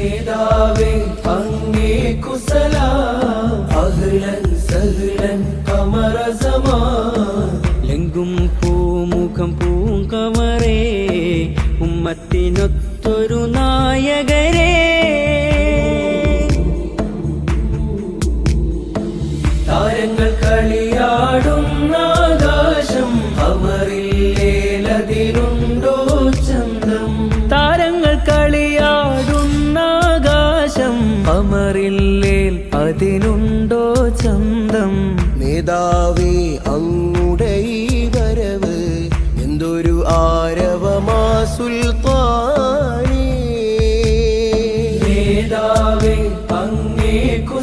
നേതാവേ അങ്ങേക്കു സലാം അഹ്ലൻ സഹ്ലൻ ഖമറ സമാൻ ലെങ്കും പൂമുഖം പൂങ്കമറേ ഉമ്മത്തിനൊത്തൊരു നായകരേ താരങ്ങൾ കളിയാടുന്ന ആകാശം ഖമറില്ലേലതിലുണ്ടോ ചന്തം താരങ്ങൾ കളിയാടുന്ന ആകാശം ഖമറില്ലേൽ അതിനുണ്ടോ ചന്തം നേതാവേ അങ്ങുടെ ഈ വരവ് എന്തൊരു ആരവമാ സുൽത്താനേ നേതാവേ അങ്ങേക്കു